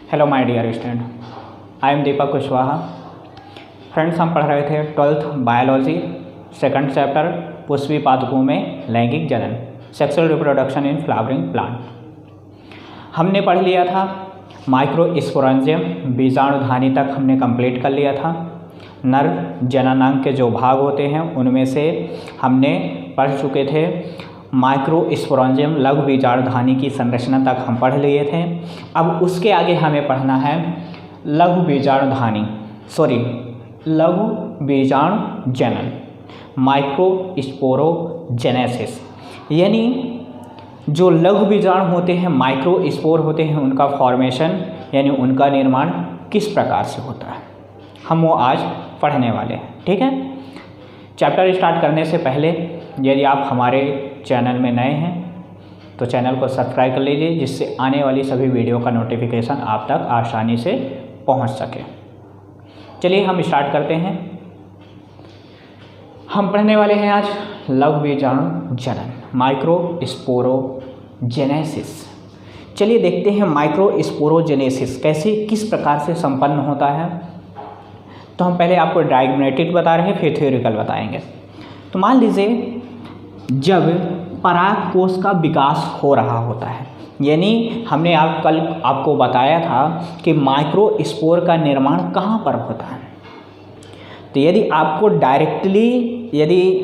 Hello my dear student, I am Deepak Kushwaha. Friends, हम पढ़ रहे थे 12th biology second chapter Pushpi पादपों में लैंगिक जनन, sexual reproduction in flowering plant. हमने पढ़ लिया था माइक्रोस्पोरेंजियम, बीजाणुधानी तक हमने कंप्लीट कर लिया था। नर जननांग के जो भाग होते हैं उनमें से हमने पढ़ चुके थे माइक्रोस्पोरेंजियम, लघु बीजाणुधानी की संरचना तक हम पढ़ लिए थे। अब उसके आगे हमें पढ़ना है लघु बीजाणु जनन, माइक्रोस्पोरोजेनेसिस। यानी जो लघु बीजाणु होते हैं, माइक्रोस्पोर होते हैं, उनका फॉर्मेशन यानी उनका निर्माण किस प्रकार से होता है, हम वो आज पढ़ने वाले हैं। ठीक है, चैप्टर स्टार्ट करने से पहले यदि आप हमारे चैनल में नए हैं तो चैनल को सब्सक्राइब कर लीजिए, जिससे आने वाली सभी वीडियो का नोटिफिकेशन आप तक आसानी से पहुंच सके। चलिए हम स्टार्ट करते हैं। हम पढ़ने वाले हैं आज लघु बीजाणु जनन, माइक्रोस्पोरोजेनेसिस। चलिए देखते हैं माइक्रोस्पोरोजेनेसिस कैसे, किस प्रकार से संपन्न होता है। तो हम पहले आपको डायग्नोस्टिक बता रहे हैं, फिर थ्योरिकल बताएंगे। तो मान लीजिए जब पराग कोष का विकास हो रहा होता है, यानी हमने कल आपको बताया था कि माइक्रोस्पोर का निर्माण कहाँ पर होता है। तो यदि आपको डायरेक्टली यदि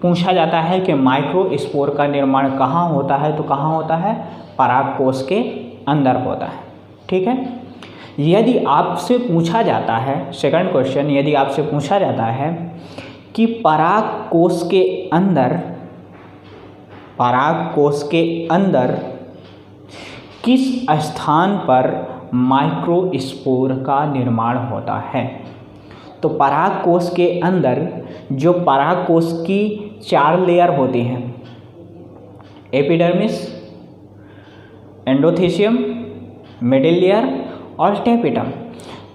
पूछा जाता है कि माइक्रोस्पोर का निर्माण कहाँ होता है, तो कहाँ होता है? पराग कोष के अंदर होता है। ठीक है, यदि आपसे पूछा जाता है, सेकंड क्वेश्चन, यदि आपसे पूछा जाता है कि पराग कोष के अंदर किस स्थान पर माइक्रोस्पोर का निर्माण होता है, तो पराग कोष के अंदर जो पराग कोष की 4 लेयर होती हैं, एपिडर्मिस, एंडोथीशियम, मिडिल लेयर और टेपिटम।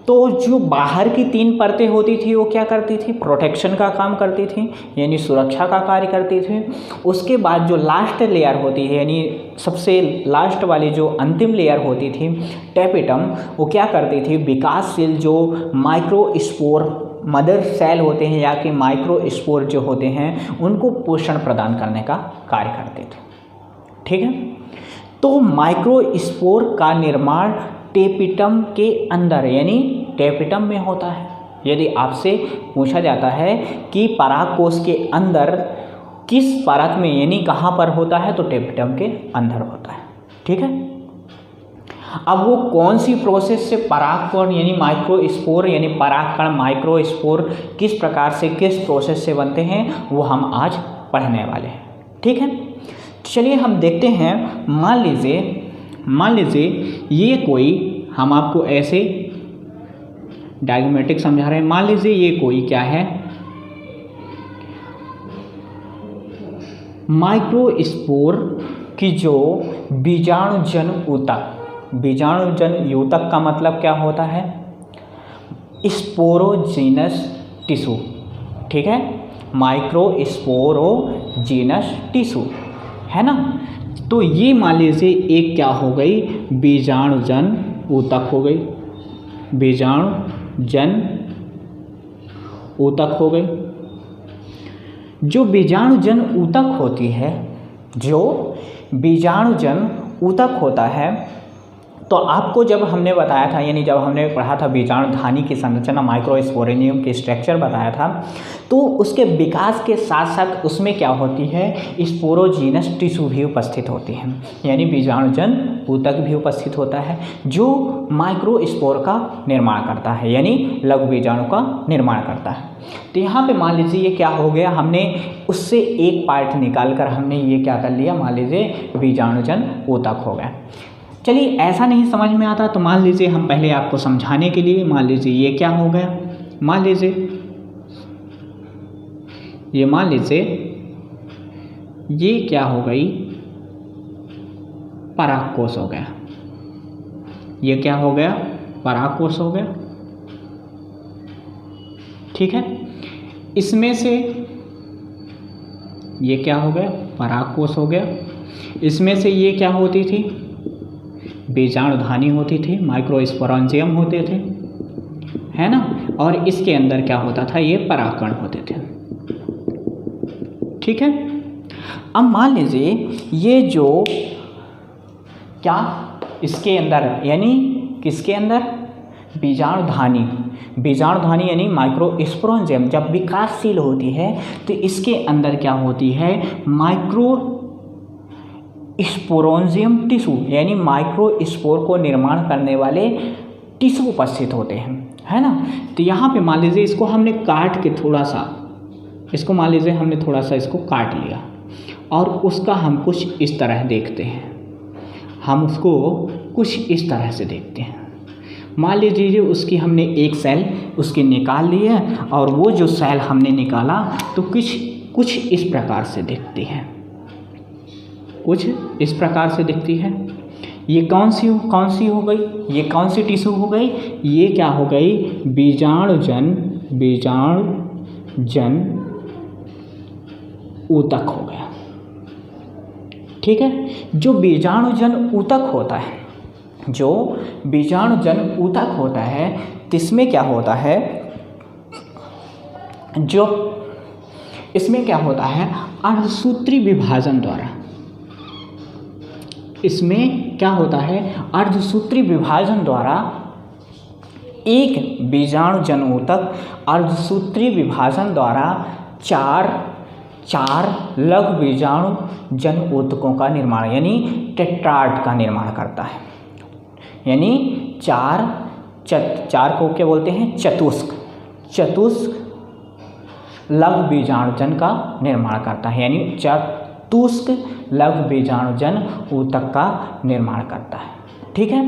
तो जो बाहर की 3 परतें होती थी वो क्या करती थी? प्रोटेक्शन का काम करती थी, यानी सुरक्षा का कार्य करती थी। उसके बाद जो लास्ट लेयर होती है, यानी सबसे लास्ट वाली जो अंतिम लेयर होती थी, टेपिटम, वो क्या करती थी? विकासशील जो माइक्रोस्पोर मदर सेल होते हैं या कि माइक्रोस्पोर जो होते हैं, उनको पोषण प्रदान करने का कार्य करते थे। ठीक है, तो माइक्रोस्पोर का निर्माण टेपिटम के अंदर यानी टेपिटम में होता है। यदि आपसे पूछा जाता है कि पराग कोष के अंदर किस परत में यानी कहाँ पर होता है, तो टेपिटम के अंदर होता है। ठीक है, अब वो कौन सी प्रोसेस से परागकण यानी माइक्रोस्पोर यानी परागकण माइक्रोस्पोर किस प्रकार से किस प्रोसेस से बनते हैं, वो हम आज पढ़ने वाले हैं। ठीक है, चलिए हम देखते हैं। मान लीजिए ये कोई, हम आपको ऐसे डायग्नोस्टिक समझा रहे हैं। मान लीजिए ये कोई क्या है? माइक्रोस्पोर की जो बीजाणुजन ऊतक का मतलब क्या होता है? Sporogenous tissue. ठीक है, माइक्रोस्पोरोजीनस टिश्यू है ना। तो ये मान लीजिए एक क्या हो गई? बीजाणुजन ऊतक हो गई, बीजाणुजन ऊतक हो गई। जो बीजाणुजन ऊतक होती है, जो बीजाणुजन ऊतक होता है, तो आपको जब हमने बताया था, यानी जब हमने पढ़ा था बीजाणुधानी की संरचना, माइक्रोस्पोरेंजियम की स्ट्रक्चर बताया था, तो उसके विकास के साथ साथ उसमें क्या होती है? स्पोरोजीनस टिश्यू भी उपस्थित होती है, यानी बीजाणुजन ऊतक भी उपस्थित होता है, जो माइक्रोस्पोर का निर्माण करता है, यानी लघु बीजाणु का निर्माण करता है। तो यहाँ पे मान लीजिए ये क्या हो गया? हमने उससे एक पार्ट निकाल कर हमने ये क्या कर लिया? मान लीजिए बीजाणुजन ऊतक हो गया। चलिए, ऐसा नहीं समझ में आता तो मान लीजिए हम पहले आपको समझाने के लिए, मान लीजिए ये क्या हो गया? मान लीजिए ये क्या हो गई? पराग कोष हो गया। ये क्या हो गया? पराग कोष हो गया। ठीक है, इसमें से ये क्या हो गया? पराग कोष हो गया। इसमें से ये क्या होती थी? बीजाणुधानी होती थी, माइक्रोस्पोरेंजियम होते थे, है ना, और इसके अंदर क्या होता था, ये परागकण होते थे। ठीक है। अब मान लीजिए ये जो क्या इसके अंदर यानी किसके अंदर, बीजाणुधानी यानी माइक्रोस्पोरेंजियम जब विकासशील होती है तो इसके अंदर क्या होती है, माइक्रोस्पोरेंजियम टिश्यू यानी माइक्रोस्पोर को निर्माण करने वाले टिश्यू उपस्थित होते हैं, है ना। तो यहाँ पे मान लीजिए इसको हमने काट के थोड़ा सा, इसको मान लीजिए हमने थोड़ा सा इसको काट लिया और उसका हम कुछ इस तरह देखते हैं, हम उसको कुछ इस तरह से देखते हैं। मान लीजिए उसकी हमने एक सेल उसकी निकाल ली है और वो जो सेल हमने निकाला तो कुछ इस प्रकार से दिखती है, कुछ इस प्रकार से दिखती है। ये कौन सी हो गई, ये कौन सी टिश्यू हो गई, ये क्या हो गई, बीजाणुजन ऊतक हो गया। ठीक है। जो बीजाणुजन ऊतक होता है, जो बीजाणुजन ऊतक होता है इसमें क्या होता है, जो इसमें क्या होता है, अर्धसूत्री विभाजन द्वारा, इसमें क्या होता है, अर्धसूत्री विभाजन द्वारा एक बीजाणुजन ऊतक अर्धसूत्री विभाजन द्वारा चार लघु बीजाणुजन ऊतकों का निर्माण यानी टेट्राड का निर्माण करता है। यानी चार को क्या बोलते हैं, चतुष्क लघु बीजाणुजन का निर्माण करता है, यानी चतुष्क लघु बीजाणुजन ऊतक का निर्माण करता है। ठीक है।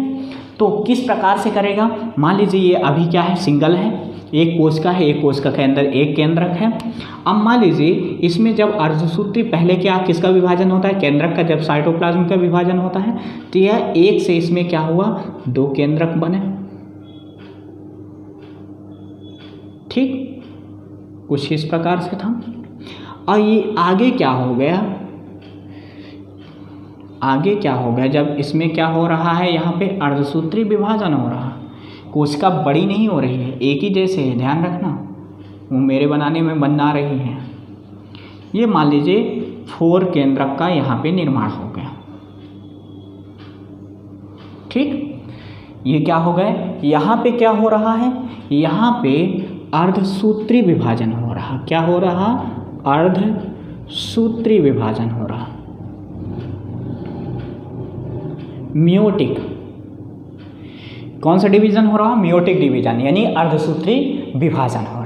तो किस प्रकार से करेगा, मान लीजिए ये अभी क्या है, सिंगल है, एक कोशिका है, एक कोशिका के अंदर एक केंद्रक है। अब मान लीजिए इसमें जब अर्धसूत्री पहले क्या किसका विभाजन होता है, केंद्रक का, जब साइटोप्लाज्म का विभाजन होता है तो यह एक से इसमें क्या हुआ, दो केंद्रक बने। ठीक, कुछ इस प्रकार से था। और ये आगे क्या हो गया, आगे क्या हो गया, जब इसमें क्या हो रहा है, यहाँ पे अर्धसूत्री विभाजन हो रहा है, कोशिका बड़ी नहीं हो रही है, एक ही जैसे है, ध्यान रखना, वो मेरे बनाने में बना रही है। ये मान लीजिए 4 केंद्रक का यहाँ पे निर्माण हो गया। ठीक, ये क्या हो गए, यहाँ पे क्या हो रहा है, यहाँ पे अर्धसूत्री विभाजन हो रहा, क्या हो रहा, अर्धसूत्री विभाजन हो रहा, मियोटिक, कौन सा डिवीजन हो रहा, मियोटिक डिवीजन यानी अर्धसूत्री विभाजन हो रहा।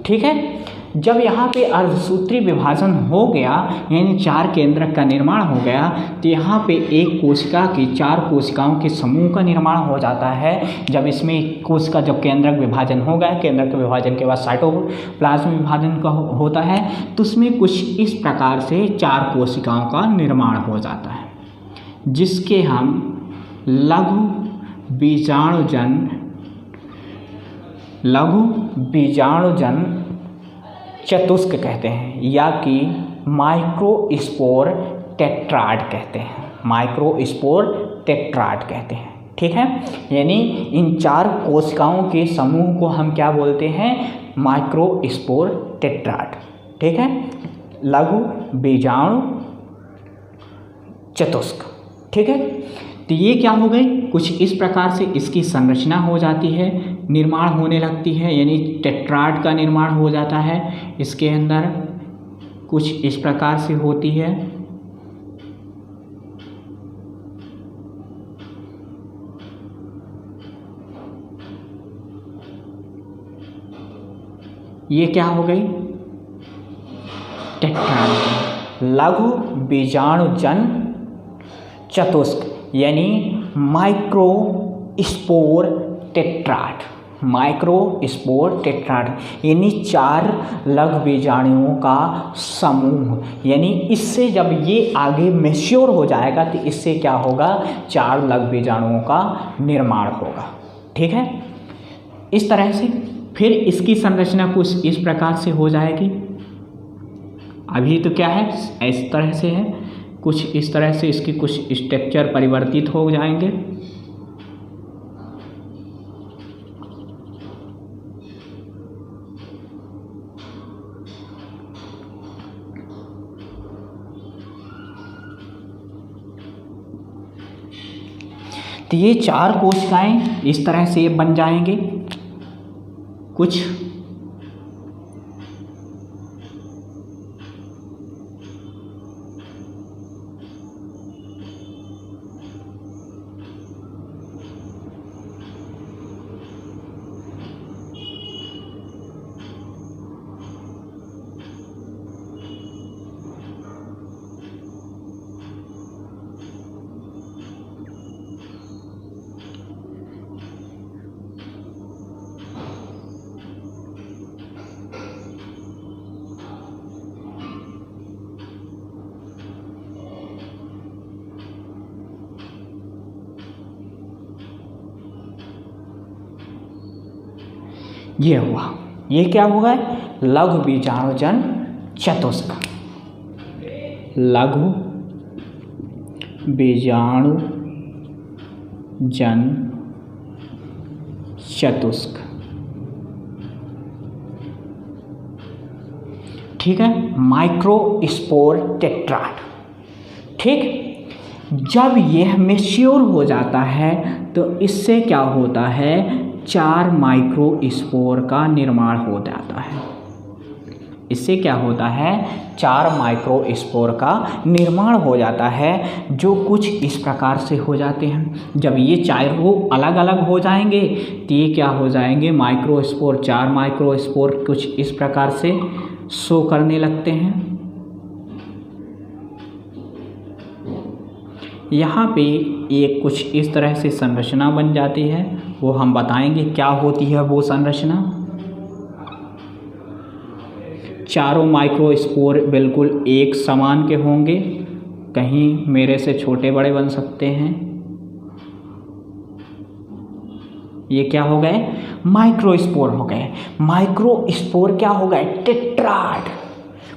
ठीक है। जब यहाँ पे अर्धसूत्री विभाजन हो गया यानी 4 केंद्रक का निर्माण हो गया तो यहाँ पे एक कोशिका की 4 कोशिकाओं के समूह का निर्माण हो जाता है। जब इसमें कोशिका जब केंद्रक विभाजन हो गया, केंद्रक के विभाजन के बाद साइटोप्लाज्म विभाजन का होता है तो उसमें कुछ इस प्रकार से 4 कोशिकाओं का निर्माण हो जाता है, जिसके हम लघु बीजाणुजन चतुष्क कहते हैं या कि माइक्रोस्पोर टेट्राड कहते हैं, माइक्रोस्पोर टेट्राड कहते हैं। ठीक है। यानी इन 4 कोशिकाओं के समूह को हम क्या बोलते हैं, माइक्रोस्पोर टेट्राड। ठीक है, लघु बीजाणु चतुष्क। ठीक है। तो ये क्या हो गई, कुछ इस प्रकार से इसकी संरचना हो जाती है, निर्माण होने लगती है, यानी टेट्राड का निर्माण हो जाता है। इसके अंदर कुछ इस प्रकार से होती है। ये क्या हो गई, टेट्राड, लघु बीजाणुजन चतुष्क यानी माइक्रोस्पोर टेट्राड, माइक्रोस्पोर टेट्राड यानी 4 लघु बीजाणुओं का समूह। यानी इससे जब ये आगे मैच्योर हो जाएगा तो इससे क्या होगा, 4 लघु बीजाणुओं का निर्माण होगा। ठीक है। इस तरह से फिर इसकी संरचना कुछ इस प्रकार से हो जाएगी। अभी तो क्या है, इस तरह से है, कुछ इस तरह से इसकी कुछ स्ट्रक्चर परिवर्तित हो जाएंगे। तो ये 4 कोशिकाएं इस तरह से बन जाएंगे कुछ। ये हुआ, ये क्या होगा? लघु बीजाणुजन चतुष्क। लघु बीजाणुजन चतुष्क। ठीक है, माइक्रोस्पोर टेट्राड। ठीक, जब यह मैच्योर हो जाता है तो इससे क्या होता है? 4 माइक्रोस्पोर का निर्माण हो जाता है। इससे क्या होता है? 4 माइक्रोस्पोर का निर्माण हो जाता है, जो कुछ इस प्रकार से हो जाते हैं। जब ये चारों अलग अलग हो जाएंगे तो ये क्या हो जाएंगे? माइक्रोस्पोर। 4 माइक्रोस्पोर कुछ इस प्रकार से शो करने लगते हैं। यहाँ पे एक कुछ इस तरह से संरचना बन जाती है, वो हम बताएंगे क्या होती है वो संरचना। चारों माइक्रोस्पोर बिल्कुल एक समान के होंगे, कहीं मेरे से छोटे बड़े बन सकते हैं। ये क्या हो गए? माइक्रोस्पोर हो गए। माइक्रोस्पोर क्या हो गए? टेट्राड।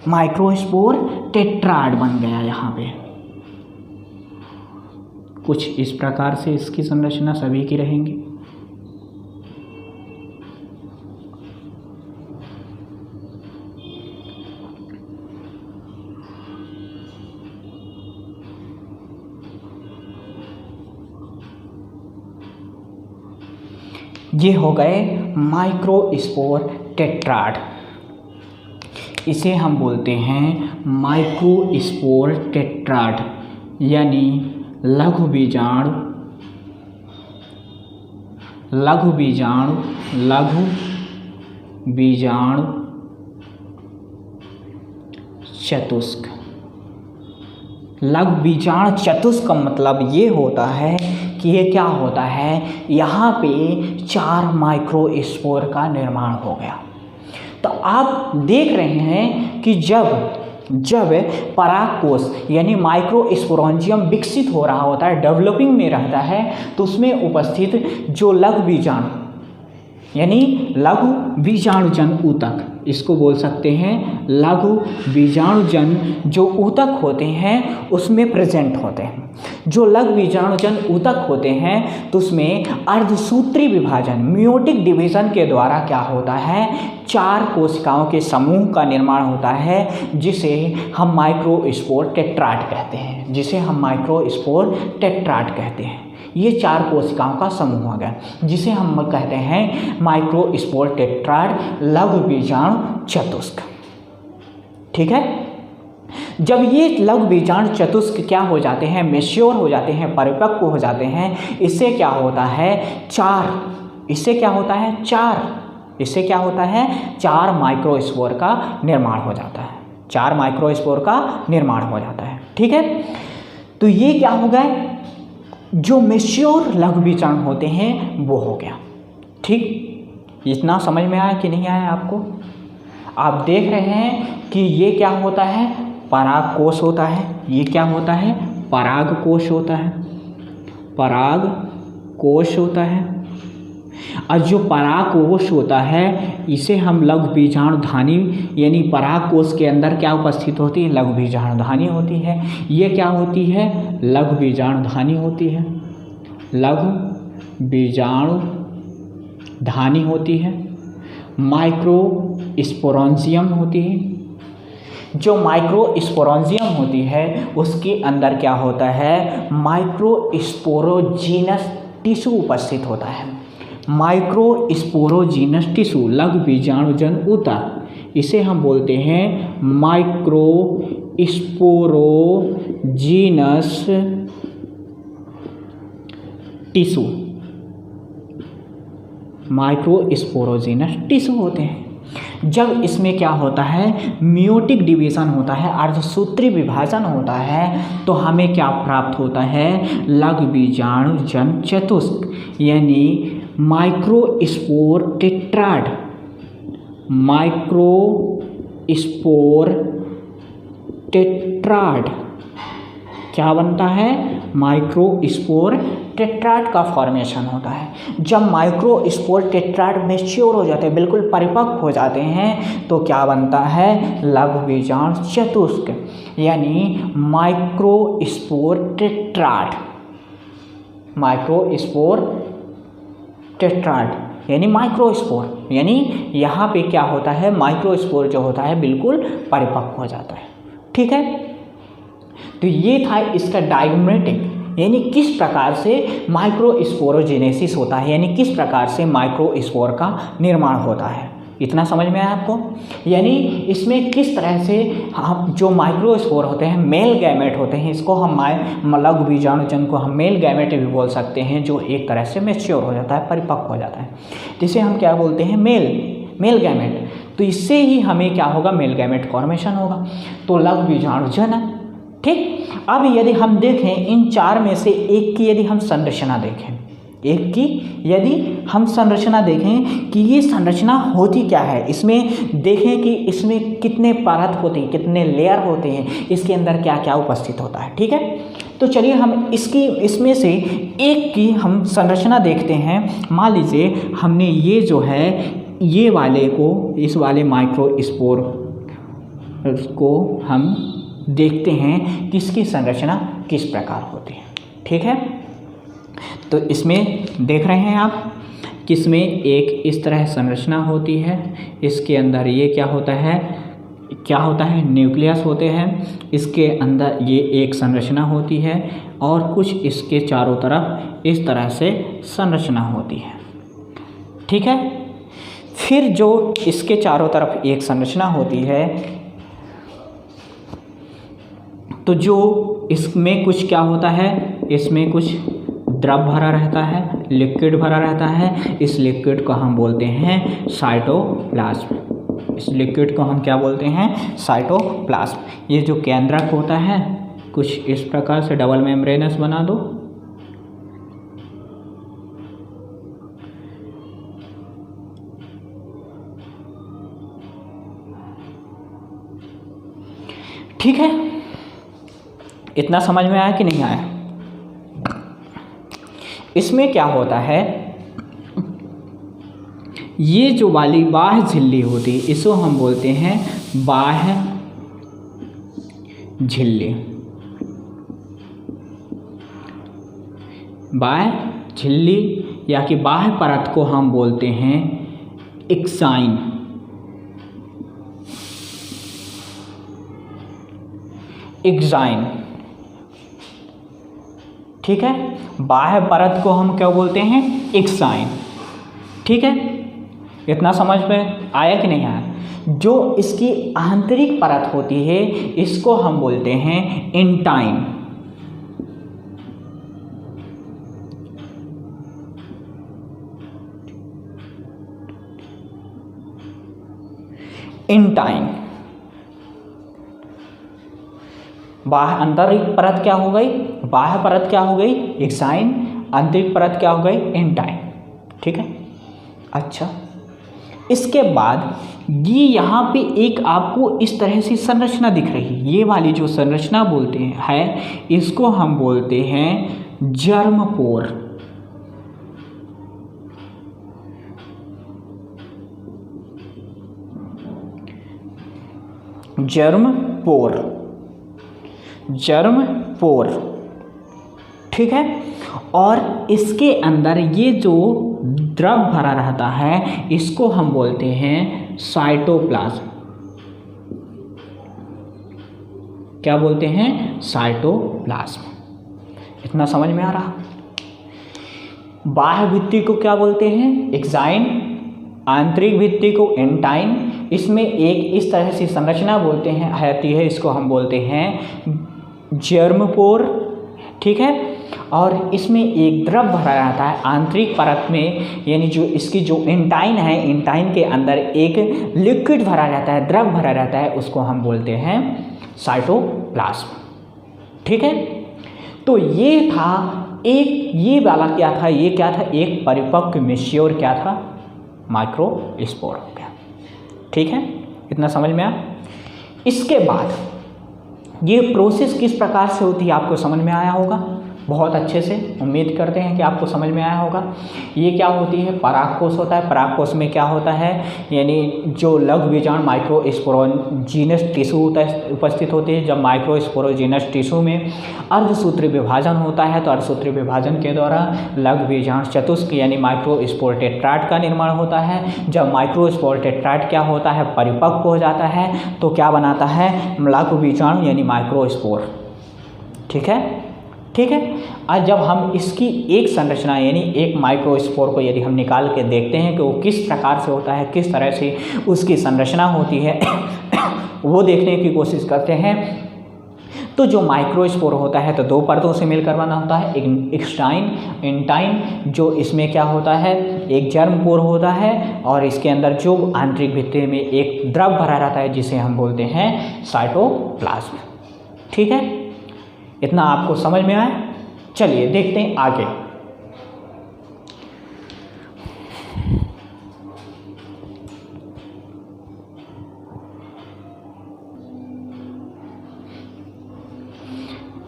माइक्रोस्पोर टेट्राड बन गया। यहाँ पे कुछ इस प्रकार से इसकी संरचना सभी की रहेंगी। ये हो गए माइक्रोस्पोर टेट्राड। इसे हम बोलते हैं माइक्रोस्पोर टेट्राड, यानी लघु बीजाणु चतुष्क। लघु बीजाणु चतुष्क का मतलब ये होता है कि ये क्या होता है? यहाँ पे 4 माइक्रोस्पोर का निर्माण हो गया। तो आप देख रहे हैं कि जब परागकोश यानी माइक्रोस्पोरेंजियम विकसित हो रहा होता है, डेवलपिंग में रहता है, तो उसमें उपस्थित जो लघु बीजाणु यानी लघु बीजाणुजन ऊतक, इसको बोल सकते हैं लघु बीजाणुजन जो ऊतक होते हैं उसमें प्रेजेंट होते हैं। जो लघु बीजाणुजन ऊतक होते हैं तो उसमें अर्धसूत्री विभाजन मियोटिक डिवीजन के द्वारा क्या होता है? 4 कोशिकाओं के समूह का निर्माण होता है, जिसे हम माइक्रोस्पोर टेट्राड कहते हैं। ये 4 कोशिकाओं का समूह हो गया, जिसे हम कहते हैं माइक्रोस्पोर टेट्राड लघु बीजाणु चतुष्क। ठीक है, जब ये लघु बीजाणु चतुष्क क्या हो जाते हैं? मैच्योर हो जाते हैं, परिपक्व हो जाते हैं। इससे क्या होता है? 4 माइक्रोस्पोर का निर्माण हो जाता है। 4 माइक्रोस्पोर का निर्माण हो जाता है। ठीक है, तो ये क्या हो गए? जो मैच्योर लघु बीजाणु होते हैं वो हो गया। ठीक, इतना समझ में आया कि नहीं आया आपको? आप देख रहे हैं कि ये क्या होता है? परागकोश होता है। ये क्या होता है? परागकोश होता है। और जो परागकोश होता है इसे हम लघु बीजाणुधानी, यानी परागकोश के अंदर क्या उपस्थित होती है, लघु बीजाणुधानी होती है। ये क्या होती है, लघु बीजाणुधानी होती है, लघु बीजाणुधानी होती है। माइक्रोस्पोरेंजियम होती है। जो माइक्रोस्पोरेंजियम होती है उसके अंदर क्या होता है, माइक्रोस्पोरोजीनस टिश्यू उपस्थित होता है। माइक्रोस्पोरोजीनस टिश्यू, लघु बीजाणुजन ऊतक, इसे हम बोलते हैं माइक्रोस्पोरोजीनस टिश्यू। माइक्रोस्पोरोजीनस टिश्यू होते हैं। जब इसमें क्या होता है, मियोटिक डिवीज़न होता है, अर्धसूत्री विभाजन होता है, तो हमें क्या प्राप्त होता है, लघु बीजाणुजन चतुष्क, यानी माइक्रोस्पोर टेट्राड। माइक्रोस्पोर टेट्राड क्या बनता है, माइक्रोस्पोर टेट्राड का फॉर्मेशन होता है। जब माइक्रोस्पोर टेट्राड मैच्योर हो जाते हैं, बिल्कुल परिपक्व हो जाते हैं, तो क्या बनता है, लघु बीजाणु चतुष्क, यानी माइक्रोस्पोर टेट्राड। माइक्रोस्पोर टेट्राड यानी माइक्रोस्पोर, यानी यहाँ पे क्या होता है, माइक्रोस्पोर जो होता है बिल्कुल परिपक्व हो जाता है। ठीक है, तो ये था इसका डायग्रामेटिक, यानी किस प्रकार से माइक्रोस्पोरोजेनेसिस होता है, यानी किस प्रकार से माइक्रोस्पोर का निर्माण होता है। इतना समझ में आया आपको? यानी इसमें किस तरह से हम जो माइक्रोस्पोर होते हैं मेल गैमेट होते हैं, इसको हम लघु बीजाणुजन को हम मेल गैमेट भी बोल सकते हैं, जो एक तरह से मैच्योर हो जाता है, परिपक्व हो जाता है, जिसे हम क्या बोलते हैं, मेल गैमेट। तो इससे ही हमें क्या होगा, मेल गैमेट फॉर्मेशन होगा, तो लघु बीजाणुजन है। ठीक, अब यदि हम देखें इन चार में से एक की यदि हम संरचना देखें, एक की यदि हम संरचना देखें कि ये संरचना होती क्या है, इसमें देखें कि इसमें कितने परत होते हैं, कितने लेयर होते हैं, इसके अंदर क्या क्या उपस्थित होता है। ठीक है, तो चलिए हम इसमें से एक की हम संरचना देखते हैं। मान लीजिए हमने ये जो है ये वाले को, इस वाले माइक्रोस्पोर को हम देखते हैं कि इसकी संरचना किस प्रकार होती है। ठीक है, तो इसमें देख रहे हैं आप कि इसमें एक इस तरह संरचना होती है, इसके अंदर ये क्या होता है, न्यूक्लियस होते हैं, इसके अंदर ये एक संरचना होती है और कुछ इसके चारों तरफ इस तरह से संरचना होती है। ठीक है, फिर जो इसके चारों तरफ एक संरचना होती है, तो जो इसमें कुछ क्या होता है, इसमें कुछ द्रव भरा रहता है, लिक्विड भरा रहता है। इस लिक्विड को हम बोलते हैं साइटोप्लाज्म। इस लिक्विड को हम क्या बोलते हैं, साइटोप्लाज्म। ये जो केंद्रक होता है कुछ इस प्रकार से डबल मेम्ब्रेनस बना दो। ठीक है, इतना समझ में आया कि नहीं आया? इसमें क्या होता है, ये जो वाली बाह्य झिल्ली होती है इसको हम बोलते हैं बाह्य झिल्ली। बाह्य झिल्ली या कि बाह्य परत को हम बोलते हैं एक्साइन। एक्साइन, ठीक है, बाह्य परत को हम क्या बोलते हैं, एक्साइन। ठीक है, इतना समझ में आया कि नहीं आया? जो इसकी आंतरिक परत होती है इसको हम बोलते हैं इंटाइन। इंटाइन। बाह्य आंतरिक परत क्या हो गई, बाह्य परत क्या हो गई, एक्साइन। आंतरिक परत क्या हो गई, इंटाइन। ठीक है, अच्छा, इसके बाद ये यहाँ पे एक आपको इस तरह से संरचना दिख रही है। ये वाली जो संरचना बोलते हैं इसको हम बोलते हैं जर्मपोर। जर्म पोर, जर्म पोर, ठीक है। और इसके अंदर ये जो द्रव भरा रहता है इसको हम बोलते हैं साइटोप्लाज्म। क्या बोलते हैं? साइटोप्लाज्म। इतना समझ में आ रहा? बाह्य भित्ति को क्या बोलते हैं? एक्साइन, आंतरिक भित्ति को एंटाइन। इसमें एक इस तरह से संरचना बोलते हैं आती है, इसको हम बोलते हैं जर्मपोर, ठीक है। और इसमें एक द्रव भरा रहता है आंतरिक परत में, यानी जो इसकी जो एंटाइन है, एंटाइन के अंदर एक लिक्विड भरा रहता है, द्रव भरा रहता है, उसको हम बोलते हैं साइटोप्लाज्म, ठीक है। तो ये था एक, ये वाला क्या था? ये क्या था? एक परिपक्व मैच्योर क्या था? माइक्रोस्पोर हो गया, ठीक है। इतना समझ में आया? इसके बाद ये प्रोसेस किस प्रकार से होती है आपको समझ में आया होगा बहुत अच्छे से, उम्मीद करते हैं कि आपको समझ में आया होगा। ये क्या होती है? परागकोश होता है। परागकोश में क्या होता है? यानी जो लघु बीजाणु माइक्रोस्पोरोजीनस टिश्यू होता है, उपस्थित होते हैं। जब माइक्रोस्पोरोजीनस टिश्यू में अर्धसूत्री विभाजन होता है तो अर्धसूत्री विभाजन के द्वारा लघु बीजाणु चतुष्क यानी माइक्रोस्पोर टेट्राड का निर्माण होता है। जब माइक्रोस्पोर टेट्राड क्या होता है? परिपक्व हो जाता है तो क्या बनाता है? लघु बीजाणु यानी माइक्रोस्पोर, ठीक है, ठीक है। आज जब हम इसकी एक संरचना यानी एक माइक्रोस्पोर को यदि हम निकाल के देखते हैं कि वो किस प्रकार से होता है, किस तरह से उसकी संरचना होती है वो देखने की कोशिश करते हैं। तो जो माइक्रोस्पोर होता है तो दो परतों से मिलकर बना होता है, एक एक्सटाइन, एंटाइन। जो इसमें क्या होता है? एक जर्मपोर होता है और इसके अंदर जो आंतरिक भित्ति में एक द्रव भरा रहता है जिसे हम बोलते हैं साइटोप्लाज्म, ठीक है। इतना आपको समझ में आया? चलिए देखते हैं आगे।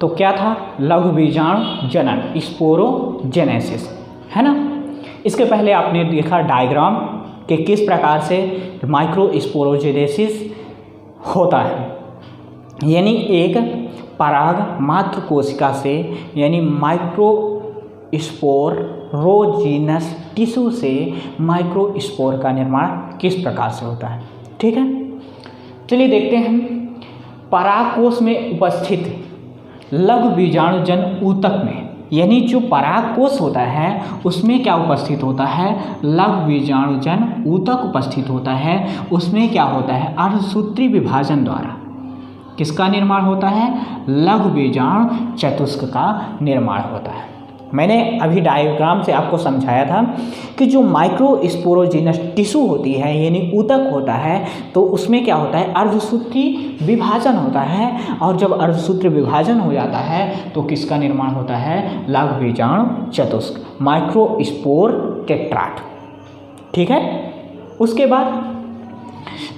तो क्या था? लघु बीजाणु जनन, स्पोरोजेनेसिस, है ना। इसके पहले आपने देखा डायग्राम कि किस प्रकार से माइक्रोस्पोरोजेनेसिस होता है, यानी एक पराग मात्र कोशिका से यानी माइक्रोस्पोरोजीनस टिश्यू से माइक्रोस्पोर का निर्माण किस प्रकार से होता है, ठीक है। चलिए देखते हैं। परागकोश में उपस्थित लघु बीजाणुजन ऊतक में, यानी जो परागकोश होता है उसमें क्या उपस्थित होता है? लघु बीजाणुजन ऊतक उपस्थित होता है। उसमें क्या होता है? अर्धसूत्री विभाजन द्वारा किसका निर्माण होता है? लघु बीजाणु चतुष्क का निर्माण होता है। मैंने अभी डायग्राम से आपको समझाया था कि जो माइक्रोस्पोरोजीनस टिश्यू होती है यानी ऊतक होता है तो उसमें क्या होता है? अर्धसूत्री विभाजन होता है। और जब अर्धसूत्री विभाजन हो जाता है तो किसका निर्माण होता है? लघु बीजाणु चतुष्क, माइक्रोस्पोर टेट्राड, ठीक है। उसके बाद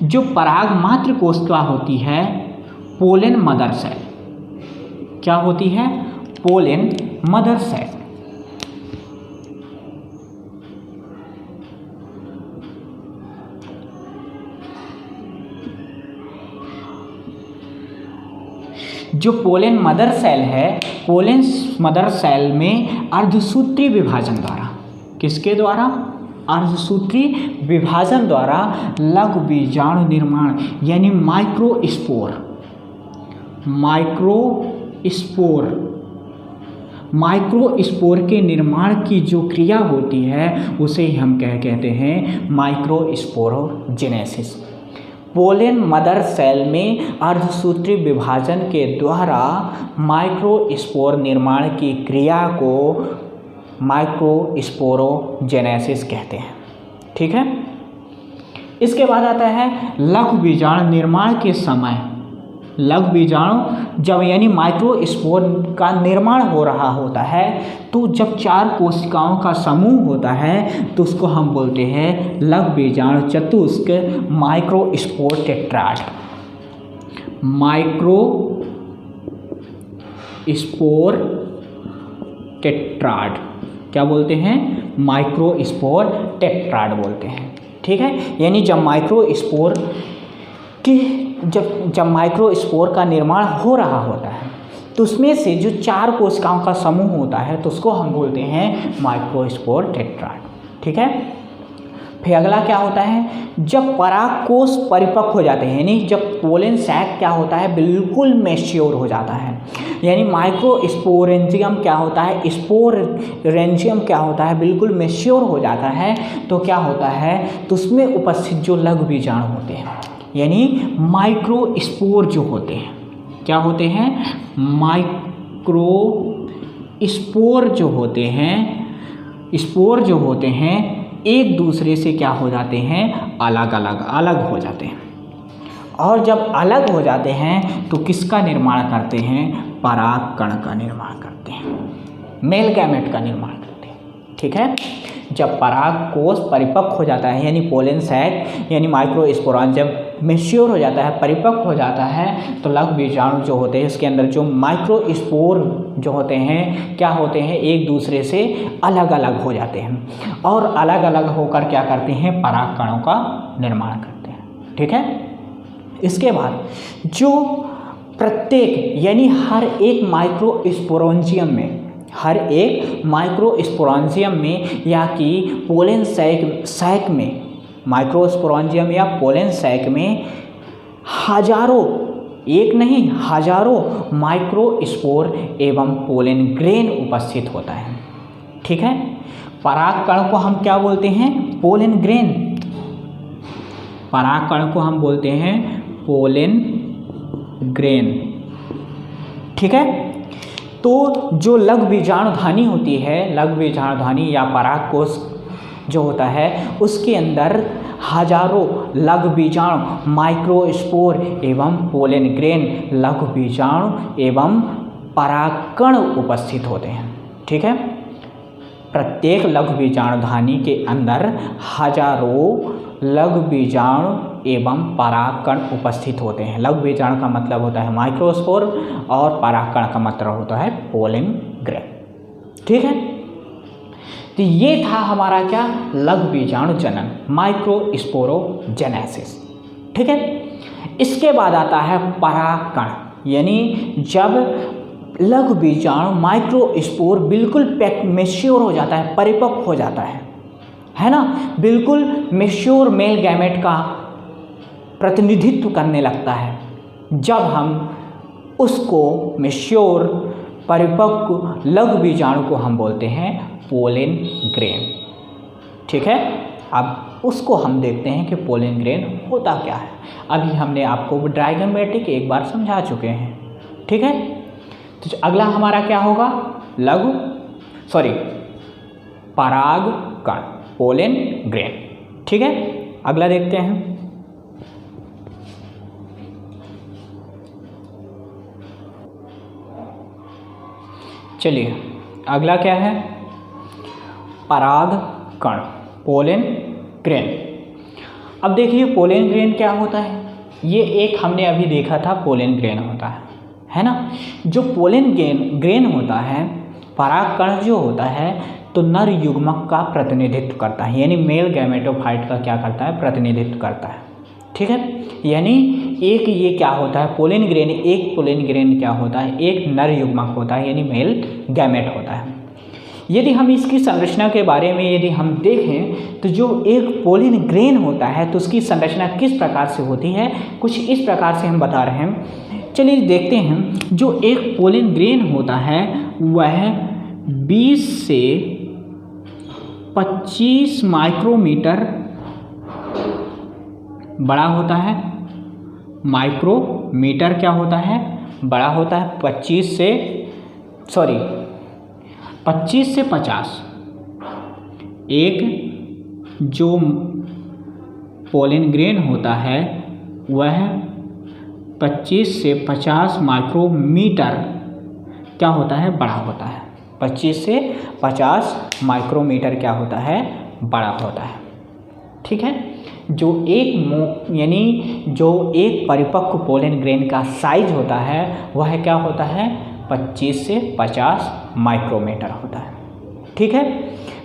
जो पराग मात्र कोशिका होती है पोलन मदर सेल, क्या होती है? Pollen mother cell. जो पोलन मदर सेल है, पोलन मदर सेल में अर्धसूत्री विभाजन द्वारा, किसके द्वारा? अर्धसूत्री विभाजन द्वारा लघु बीजाणु निर्माण यानी माइक्रोस्पोर के निर्माण की जो क्रिया होती है उसे ही हम कहते हैं माइक्रोस्पोरोजेनेसिस। पोलन मदर सेल में अर्धसूत्री विभाजन के द्वारा माइक्रोस्पोर निर्माण की क्रिया को माइक्रोस्पोरोजेनेसिस कहते हैं, ठीक है। इसके बाद आता है लघु बीजाणु निर्माण के समय। लघु बीजाणु जब यानी माइक्रोस्पोर का निर्माण हो रहा होता है तो जब चार कोशिकाओं का समूह होता है तो उसको हम बोलते हैं लघु बीजाणु चतुष्क माइक्रोस्पोर टेट्राड। माइक्रोस्पोर टेट्राड क्या बोलते हैं? माइक्रोस्पोर टेट्राड बोलते हैं, ठीक है। यानी जब माइक्रोस्पोर कि जब माइक्रोस्पोर का निर्माण हो रहा होता है तो उसमें से जो 4 कोशिकाओं का समूह होता है तो उसको हम बोलते हैं माइक्रोस्पोर टेट्राड। ठीक है। फिर अगला क्या होता है, जब परागकोश परिपक्व हो जाते हैं, यानी जब पोलन सैक क्या होता है बिल्कुल मैच्योर हो जाता है, यानी माइक्रोस्पोरेंजियम क्या होता है, स्पोरेंजियम क्या होता है बिल्कुल मैच्योर हो जाता है, तो क्या होता है, तो उसमें उपस्थित जो लघु बीजाणु होते हैं यानी माइक्रोस्पोर जो होते हैं, क्या होते हैं, माइक्रोस्पोर जो होते हैं एक दूसरे से क्या हो जाते हैं, अलग हो जाते हैं। और जब अलग हो जाते हैं तो किसका निर्माण करते हैं, परागकण का निर्माण करते हैं, मेल गैमेट का निर्माण करते हैं। ठीक है। जब परागकोश परिपक्व हो जाता है यानी पोलन सैक यानी माइक्रोस्पोरॉन जब मैच्योर हो जाता है, परिपक्व हो जाता है, तो लघु बीजाणु जो होते हैं इसके अंदर जो माइक्रोस्पोर जो होते हैं क्या होते हैं, एक दूसरे से अलग अलग हो जाते हैं और अलग अलग होकर क्या करते हैं, परागकणों का निर्माण करते हैं। ठीक है। इसके बाद जो प्रत्येक यानी हर एक माइक्रोस्पोरेंजियम में या कि पोलन सैक में माइक्रोस्पोरेंजियम या पोलन सैक में हजारों, एक नहीं हजारों माइक्रोस्पोर एवं पोलन ग्रेन उपस्थित होता है। ठीक है। परागकण को हम क्या बोलते हैं, पोलन ग्रेन। परागकण को हम बोलते हैं पोलन ग्रेन। ठीक है। तो जो लघु बीजाणुधानी होती है, लघु बीजाणुधानी या परागकोश जो होता है उसके अंदर हजारों लघु बीजाणु माइक्रोस्पोर एवं पोलन ग्रेन लघु बीजाणु एवं परागकण उपस्थित होते हैं। ठीक है। प्रत्येक लघु बीजाणुधानी के अंदर हजारों लघु बीजाणु एवं परागकण उपस्थित होते हैं। लघु बीजाणु का मतलब होता है माइक्रोस्पोर और परागकण का मतलब होता है पोलन ग्रेन। ठीक है। तो ये था हमारा क्या, लघु बीजाणु जनन, माइक्रोस्पोरोजेनेसिस। ठीक है। इसके बाद आता है परागकण, यानी जब लघु बीजाणु माइक्रोस्पोर बिल्कुल मैच्योर हो जाता है, परिपक्व हो जाता है ना, बिल्कुल मैच्योर मेल गैमेट का प्रतिनिधित्व करने लगता है, जब हम उसको मैच्योर परिपक्व लघु बीजाणु को हम बोलते हैं पोलन ग्रेन। ठीक है। अब उसको हम देखते हैं कि पोलन ग्रेन होता क्या है। अभी हमने आपको डायग्रामेटिक एक बार समझा चुके हैं। ठीक है। तो अगला हमारा क्या होगा, परागकण, पोलन ग्रेन। ठीक है। अगला देखते हैं। चलिए अगला क्या है, परागकण, पोलन ग्रेन। अब देखिए पोलन ग्रेन क्या होता है, ये एक हमने अभी देखा था पोलन ग्रेन होता है ना। जो पोलन ग्रेन होता है, परागकण जो होता है तो नर युग्मक का प्रतिनिधित्व करता है, यानी मेल गैमेटोफाइट का क्या करता है, प्रतिनिधित्व करता है। ठीक है। यानी एक ये क्या होता है, पोलन ग्रेन क्या होता है, एक नर युग्मक होता है यानी मेल गैमेट होता है। यदि हम इसकी संरचना के बारे में यदि हम देखें तो जो एक पोलन ग्रेन होता है तो उसकी संरचना किस प्रकार से होती है, कुछ इस प्रकार से हम बता रहे हैं। चलिए देखते हैं। जो एक पोलन ग्रेन होता है वह 20 से 25 माइक्रोमीटर बड़ा होता है। माइक्रोमीटर क्या होता है, बड़ा होता है। 25 से 50। एक जो पोलन ग्रेन होता है वह 25 से 50 माइक्रोमीटर क्या होता है, बड़ा होता है। 25 से 50 माइक्रोमीटर क्या होता है, बड़ा होता है। ठीक है। जो एक परिपक्व पोलन ग्रेन का साइज होता है वह क्या होता है, 25 से 50 माइक्रोमीटर होता है। ठीक है।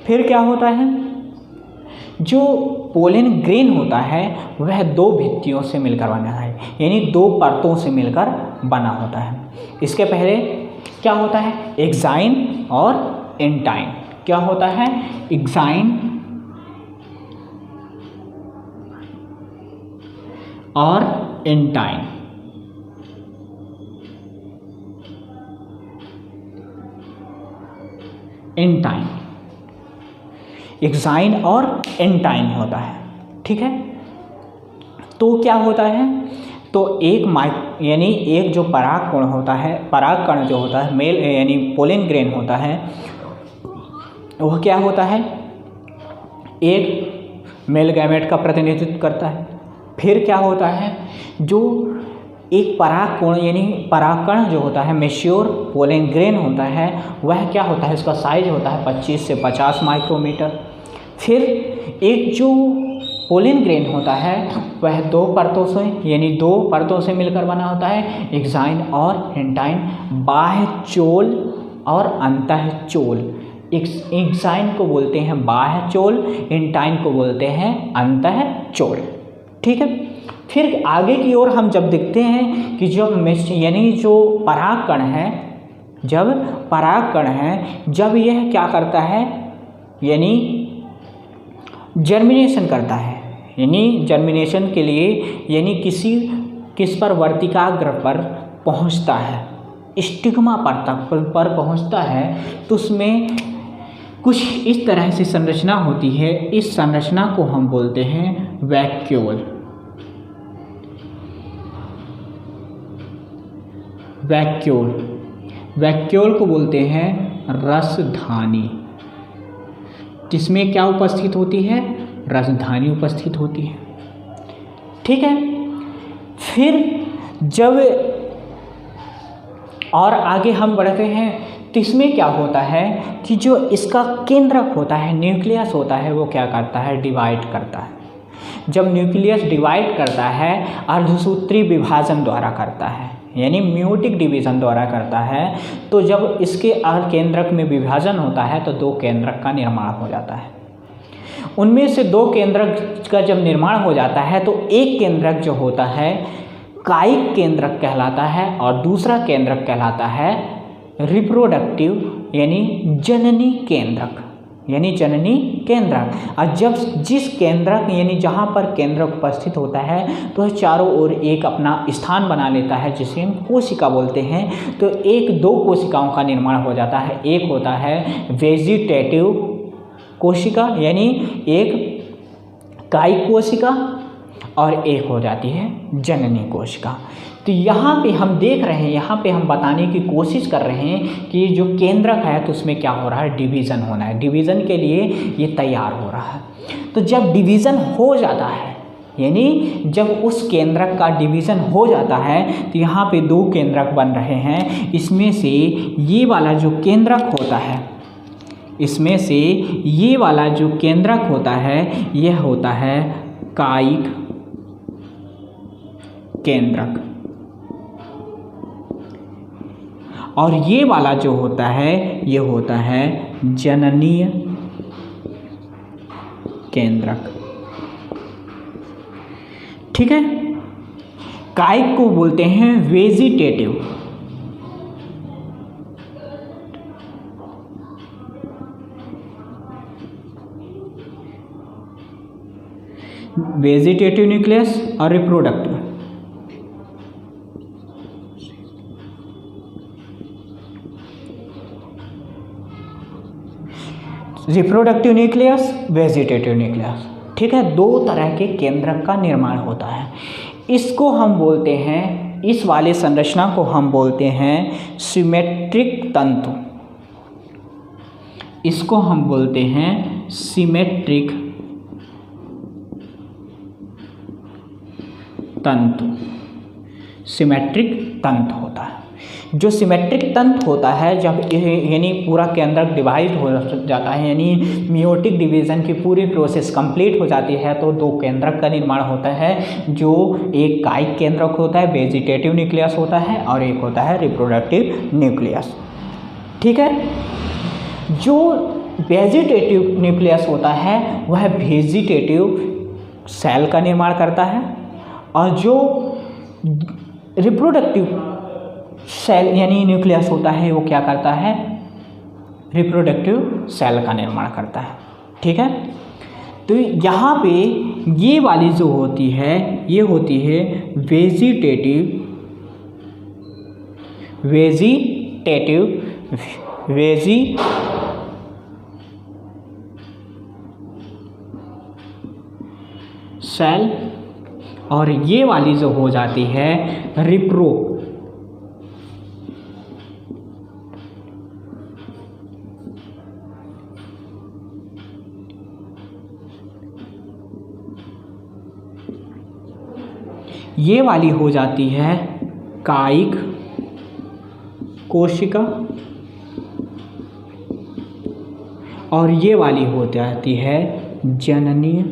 फिर क्या होता है, जो पोलन ग्रेन होता है वह दो भित्तियों से मिलकर बना है, यानी दो परतों से मिलकर बना होता है। इसके पहले क्या होता है, एक्साइन और एंटाइन। क्या होता है, एक्साइन और एंटाइन। एंटाइन, एक्साइन और एंटाइन होता है, ठीक है। तो क्या होता है, तो यानी एक जो परागकण होता है, परागकण जो होता है मेल यानी पोलन ग्रेन होता है, वह क्या होता है, एक मेल गैमेट का प्रतिनिधित्व करता है। फिर क्या होता है, जो एक परागकण यानी परागकण जो होता है मैच्योर पोलन ग्रेन होता है, वह क्या होता है, इसका साइज होता है 25 से 50 माइक्रोमीटर। फिर एक जो पोलन ग्रेन होता है वह दो परतों से यानी दो परतों से मिलकर बना होता है, एक्साइन और एंटाइन। बाह्य चोल और अंतःचोल। एक्साइन को बोलते हैं बाह्य चोल, एंटाइन को बोलते हैं अंतःचोल, ठीक है। फिर आगे की ओर हम जब देखते हैं कि जब यानी जो परागकण है, जब यह क्या करता है, यानी जर्मिनेशन करता है, यानी जर्मिनेशन के लिए यानी किस पर वर्तिकाग्र पर पहुंचता है, स्टिग्मा पर पहुंचता है, तो उसमें कुछ इस तरह से संरचना होती है। इस संरचना को हम बोलते हैं वैक्यूल। वैक्यूल को बोलते हैं रसधानी, जिसमें क्या उपस्थित होती है, रसधानी उपस्थित होती है, ठीक है। फिर जब और आगे हम बढ़ते हैं तो इसमें क्या होता है कि जो इसका केंद्रक होता है, न्यूक्लियस होता है, वो क्या करता है, डिवाइड करता है। जब न्यूक्लियस डिवाइड करता है अर्धसूत्री विभाजन द्वारा करता है, यानी म्यूटिक डिवीजन द्वारा करता है, तो जब इसके केंद्रक में विभाजन होता है तो दो केंद्रक का निर्माण हो जाता है। उनमें से दो केंद्रक का जब निर्माण हो जाता है तो एक केंद्रक जो होता है कायिक केंद्रक कहलाता है और दूसरा केंद्रक कहलाता है रिप्रोडक्टिव यानी जननी केंद्रक, यानी जननी केंद्रक। और जब जिस केंद्रक यानी जहाँ पर केंद्रक उपस्थित होता है तो चारों ओर एक अपना स्थान बना लेता है, जिसे हम कोशिका बोलते हैं। तो एक दो कोशिकाओं का निर्माण हो जाता है। एक होता है वेजिटेटिव कोशिका यानी एक कायिक कोशिका, और एक हो जाती है जननी कोशिका। तो यहाँ पे हम देख रहे हैं, यहाँ पे हम बताने की कोशिश कर रहे हैं कि जो केंद्रक है तो उसमें क्या हो रहा है, डिवीज़न होना है। डिवीज़न के लिए ये तैयार हो रहा है। तो जब डिवीज़न हो जाता है, यानी जब उस केंद्रक का डिवीज़न हो जाता है तो यहाँ पे दो केंद्रक बन रहे हैं। इसमें से ये वाला जो केंद्रक होता है, इसमें से ये वाला जो केंद्रक होता है यह होता है कायिक केंद्रक, और ये वाला जो होता है ये होता है जननीय केंद्रक, ठीक है। कायिक को बोलते हैं वेजिटेटिव, वेजिटेटिव न्यूक्लियस और reproductive. Reproductive nucleus, vegetative nucleus, ठीक है। दो तरह के केंद्रक का निर्माण होता है। इसको हम बोलते हैं, इस वाले संरचना को हम बोलते हैं सिमेट्रिक तंतु। इसको हम बोलते हैं सिमेट्रिक तंतु। सिमेट्रिक तंतु होता है। जो सिमेट्रिक तंतु होता है, जब यानी पूरा केंद्रक डिवाइड हो जाता है, यानी मियोटिक डिवीज़न की पूरी प्रोसेस कंप्लीट हो जाती है, तो दो केंद्रक का निर्माण होता है। जो एक कायिक केंद्रक होता है, वेजिटेटिव न्यूक्लियस होता है, और एक होता है रिप्रोडक्टिव न्यूक्लियस, ठीक है। जो वेजिटेटिव न्यूक्लियस होता है वह वेजिटेटिव सेल का निर्माण करता है, और जो रिप्रोडक्टिव सेल यानी न्यूक्लियस होता है वो क्या करता है, रिप्रोडक्टिव सेल का निर्माण करता है। ठीक है, तो यहाँ पे ये वाली जो होती है ये होती है वेजिटेटिव सेल, और ये वाली जो हो जाती है ये वाली हो जाती है कायिक कोशिका, और ये वाली हो जाती है जननीय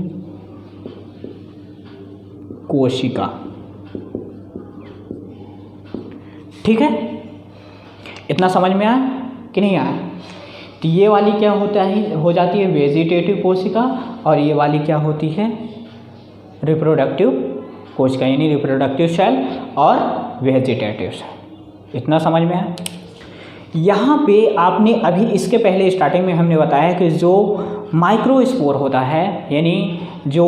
कोशिका। ठीक है, इतना समझ में आया कि नहीं आया? तो ये वाली क्या होता है, हो जाती है वेजिटेटिव कोशिका, और ये वाली क्या होती है, रिप्रोडक्टिव कोशिका यानी रिप्रोडक्टिव सेल और वेजिटेटिव सेल। इतना समझ में आया? यहाँ पे आपने अभी इसके पहले स्टार्टिंग में हमने बताया कि जो माइक्रोस्पोर होता है यानी जो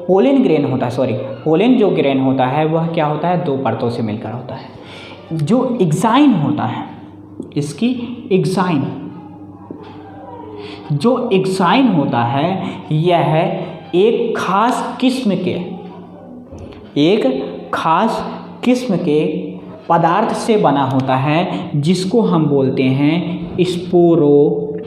पोलन ग्रेन होता है, पोलन जो ग्रेन होता है वह क्या होता है, 2 परतों से मिलकर होता है। जो एग्जाइन होता है, इसकी एग्जाइन, जो एग्जाइन होता है यह एक खास किस्म के पदार्थ से बना होता है जिसको हम बोलते हैं स्पोरोपोलिनीन।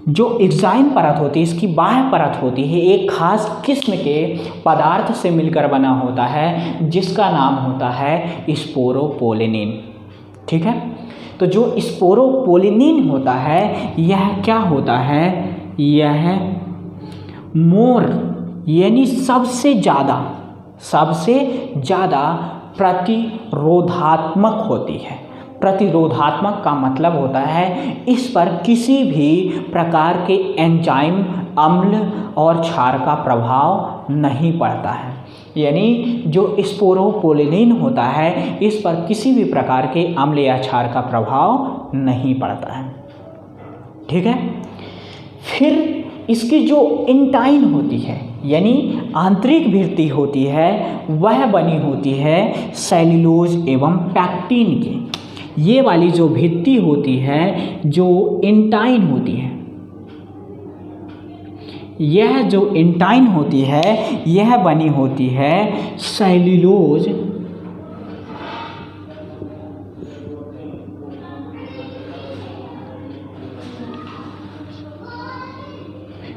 जो एग्जाइन परत होती है, इसकी बाह्य परत होती है, एक खास किस्म के पदार्थ से मिलकर बना होता है जिसका नाम होता है स्पोरोपोलिनीन। ठीक है, तो जो स्पोरोपोलिनीन होता है यह क्या होता है, यह मोर यानी सबसे ज़्यादा प्रतिरोधात्मक होती है। प्रतिरोधात्मक का मतलब होता है इस पर किसी भी प्रकार के एंजाइम, अम्ल और क्षार का प्रभाव नहीं पड़ता है। यानी जो स्पोरोपोलिनीन होता है इस पर किसी भी प्रकार के अम्ल या क्षार का प्रभाव नहीं पड़ता है। ठीक है, फिर इसकी जो इंटाइन होती है यानी आंतरिक भित्ति होती है वह बनी होती है सेल्यूलोज एवं पैक्टिन की। ये वाली जो भित्ति होती है जो इंटाइन होती है, यह जो इंटाइन होती है यह बनी होती है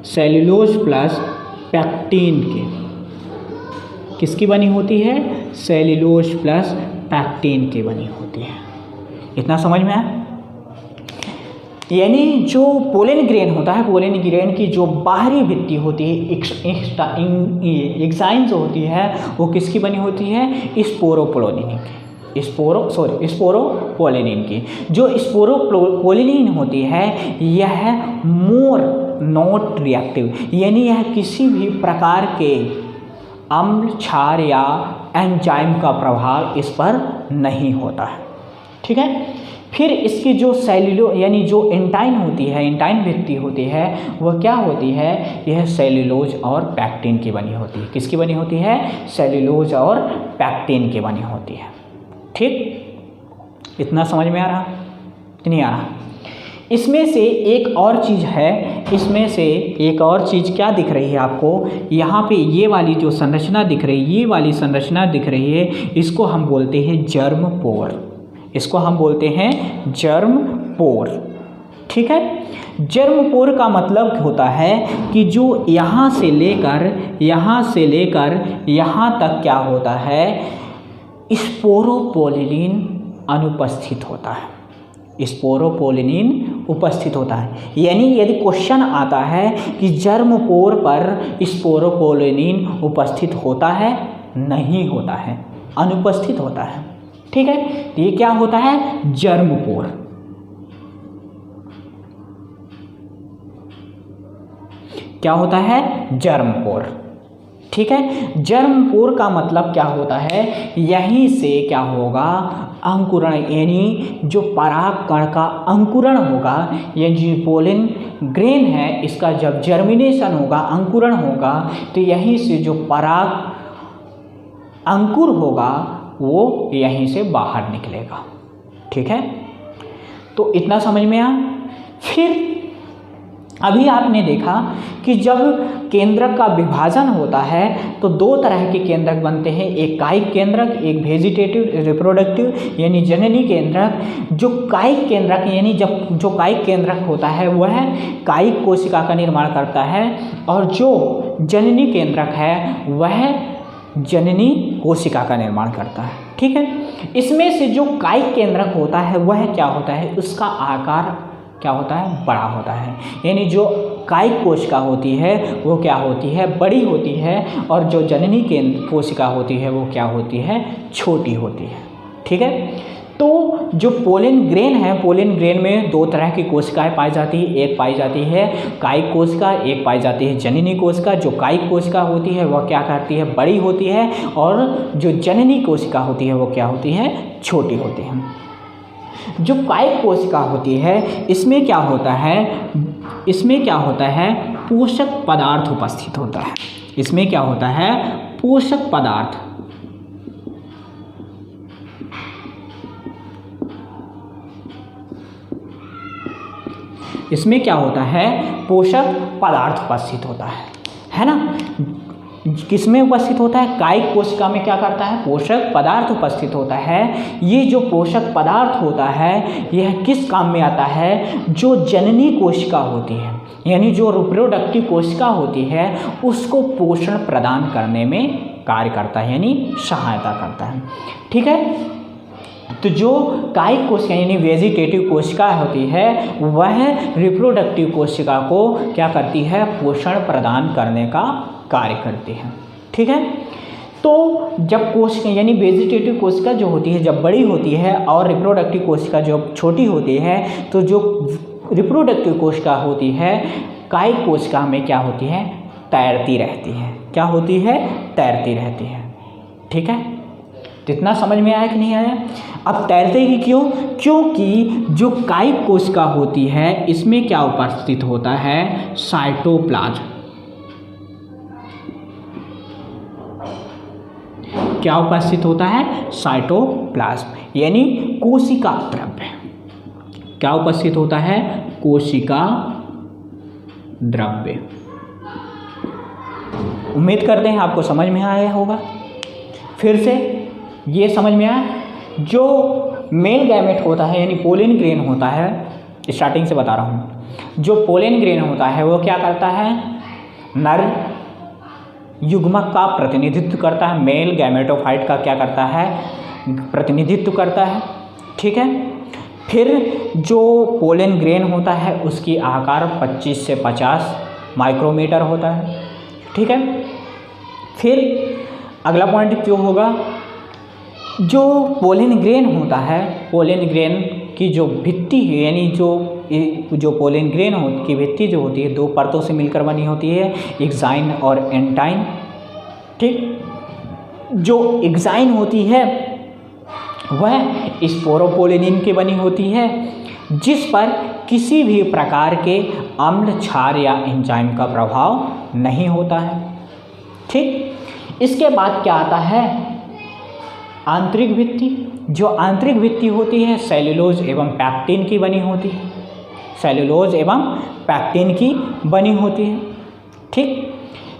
सेल्यूलोज प्लस पैक्टिन के। किसकी बनी होती है, सेल्यूलोज प्लस पैक्टिन की बनी होती है। इतना समझ में आया? यानी जो पोलन ग्रेन होता है, पोलन ग्रेन की जो बाहरी भित्ति होती है एग्जाइन जो होती है वो किसकी बनी होती है, स्पोरोपोलिनीन की। स्पोरोपोलिनीन की। जो स्पोरोपोलिनीन होती है यह मोर नॉट रिएक्टिव यानी यह किसी भी प्रकार के अम्ल, क्षार या एंजाइम का प्रभाव इस पर नहीं होता है। ठीक है, फिर इसकी जो सेल्यूलो यानी जो इंटाइन होती है, इंटाइन भित्ति होती है वह क्या होती है, यह सेल्यूलोज और पैक्टिन की बनी होती है। किसकी बनी होती है, सेल्यूलोज और पैक्टिन की बनी होती है। ठीक, इतना समझ में आ रहा कि नहीं आ रहा? इसमें से एक और चीज़ है, इसमें से एक और चीज़ क्या दिख रही है आपको, यहाँ पे ये वाली जो संरचना दिख रही है, ये वाली संरचना दिख रही है, इसको हम बोलते हैं जर्म पोर। इसको हम बोलते हैं जर्म पोर। ठीक है, जर्म पोर का मतलब होता है कि जो यहाँ से लेकर यहाँ तक क्या होता है, स्पोरोपोलिनीन अनुपस्थित होता है। स्पोरोपोलिनीन उपस्थित होता है। यानी यदि क्वेश्चन आता है कि जर्म पोर पर स्पोरोपोलिनीन उपस्थित होता है, नहीं होता है, अनुपस्थित होता है। ठीक है, तो ये क्या होता है, जर्मपोर। क्या होता है, जर्मपोर। ठीक है, जर्मपोर का मतलब क्या होता है, यहीं से क्या होगा, अंकुरण, यानी जो परागकण का अंकुरण होगा, ये जो पोलन ग्रेन है इसका जब जर्मिनेशन होगा, अंकुरण होगा, तो यहीं से जो पराग अंकुर होगा वो यहीं से बाहर निकलेगा। ठीक है, तो इतना समझ में आया। फिर अभी आपने देखा कि जब केंद्रक का विभाजन होता है तो दो तरह के केंद्रक बनते हैं, एक कायिक केंद्रक, एक वेजिटेटिव रिप्रोडक्टिव यानी जननी केंद्रक। जो कायिक केंद्रक यानी जब जो कायिक केंद्रक होता है वह कायिक कोशिका का निर्माण करता है, और जो जननी केंद्रक है वह जननी कोशिका का निर्माण करता है। ठीक है, इसमें से जो कायिक केंद्रक होता है वह क्या होता है, उसका आकार क्या होता है, बड़ा होता है, यानी जो कायिक कोशिका होती है वो क्या होती है, बड़ी होती है, और जो जननी कोशिका होती है वो क्या होती है, छोटी होती है। ठीक है, तो जो पोलन ग्रेन है, पोलन ग्रेन में दो तरह की कोशिकाएं पाई जाती है, एक पाई जाती है कायिक कोशिका, एक पाई जाती है जननी कोशिका। जो कायिक कोशिका होती है वह क्या करती है, बड़ी होती है, और जो जननी कोशिका होती है वो क्या होती है, छोटी होती है। जो कायिक कोशिका होती है इसमें क्या होता है, इसमें क्या होता है, पोषक पदार्थ उपस्थित होता है। इसमें क्या होता है, पोषक पदार्थ। इसमें क्या होता है, पोषक पदार्थ उपस्थित होता है ना। किसमें उपस्थित होता है, कायिक कोशिका में क्या करता है, पोषक पदार्थ उपस्थित होता है। ये जो पोषक पदार्थ होता है यह किस काम में आता है, जो जननी कोशिका होती है यानी जो रिप्रोडक्टिव कोशिका होती है उसको पोषण प्रदान करने में कार्य करता है, यानी सहायता करता है। ठीक है, तो जो कायिक कोशिका यानी वेजिटेटिव कोशिका होती है वह रिप्रोडक्टिव कोशिका को क्या करती है, पोषण प्रदान करने का कार्य करती है। ठीक है, तो जब कोशिका यानी वेजिटेटिव कोशिका जो होती है जब बड़ी होती है और रिप्रोडक्टिव कोशिका जब छोटी होती है, तो जो रिप्रोडक्टिव कोशिका होती है कायिक कोशिका में क्या होती है, तैरती रहती है। क्या होती है, तैरती रहती है। ठीक है, तो इतना समझ में आया कि नहीं आया। अब तैरते ही क्यों, क्योंकि जो कायिक कोशिका होती है इसमें क्या उपस्थित होता है, साइटोप्लाज्म। क्या उपस्थित होता है, साइटोप्लाज्म यानी कोशिका द्रव्य। क्या उपस्थित होता है, कोशिका द्रव्य। उम्मीद करते हैं आपको समझ में आया होगा। फिर से ये समझ में आया, जो मेल गैमेट होता है यानी पोलन ग्रेन होता है, स्टार्टिंग से बता रहा हूँ, जो पोलन ग्रेन होता है वो क्या करता है, नर युग्मक का प्रतिनिधित्व करता है, मेल गैमेटोफाइट का क्या करता है, प्रतिनिधित्व करता है। ठीक है, फिर जो पोलन ग्रेन होता है उसकी आकार 25 से 50 माइक्रोमीटर होता है। ठीक है, फिर अगला पॉइंट जो होगा, जो पोलन ग्रेन होता है, पोलन ग्रेन की जो भित्ति है यानी जो पोलन ग्रेन की भित्ति जो होती है दो परतों से मिलकर बनी होती है, एक्साइन और एंटाइन। ठीक, जो एक्साइन होती है वह स्पोरोपोलिनिन की बनी होती है, जिस पर किसी भी प्रकार के अम्ल, क्षार या एंजाइम का प्रभाव नहीं होता है। ठीक, इसके बाद क्या आता है, आंतरिक भित्ति। जो आंतरिक भित्ति होती है सेल्यूलोज एवं पैक्टिन की बनी होती है, सेल्यूलोज एवं पैक्टिन की बनी होती है। ठीक,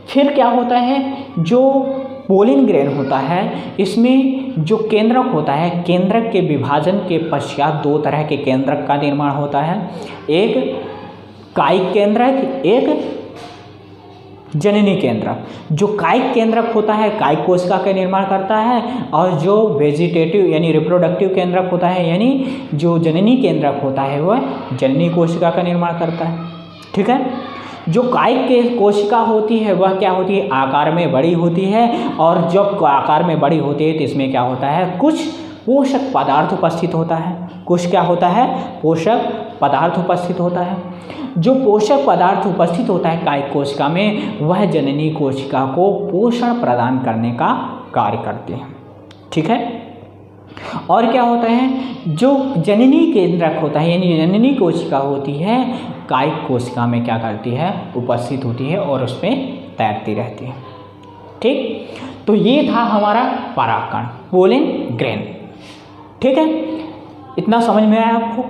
फिर क्या होता है, जो पोलन ग्रेन होता है इसमें जो केंद्रक होता है, केंद्रक के विभाजन के पश्चात दो तरह के केंद्रक का निर्माण होता है, एक कायिक केंद्रक, एक जननी केंद्रक। जो कायिक केंद्रक होता है कायिक कोशिका का निर्माण करता है, और जो वेजिटेटिव यानी रिप्रोडक्टिव केंद्रक होता है यानी जो जननी केंद्रक होता है वह जननी कोशिका का निर्माण करता है। ठीक है, जो कायिक के कोशिका होती है वह क्या होती है, आकार में बड़ी होती है, और जब आकार में बड़ी होती है तो इसमें क्या होता है, कुछ पोषक पदार्थ उपस्थित होता है। कुछ क्या होता है? पोषक पदार्थ उपस्थित होता है। जो पोषक पदार्थ उपस्थित होता है कायिक कोशिका में, वह जननी कोशिका को पोषण प्रदान करने का कार्य करते हैं। ठीक है। और क्या होता है? जो जननी केंद्रक होता है यानी जननी कोशिका होती है, कायिक कोशिका में क्या करती है? उपस्थित होती है और उस पर तैरती रहती है। ठीक, तो ये था हमारा परागकण, पोलन ग्रेन। ठीक है, इतना समझ में आया आपको?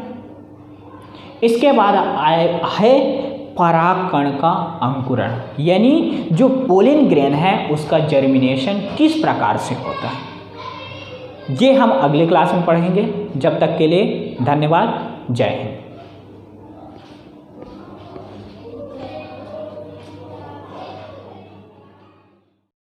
इसके बाद है परागकण का अंकुरण, यानी जो पोलन ग्रेन है उसका जर्मिनेशन किस प्रकार से होता है, ये हम अगले क्लास में पढ़ेंगे। जब तक के लिए धन्यवाद। जय हिंद।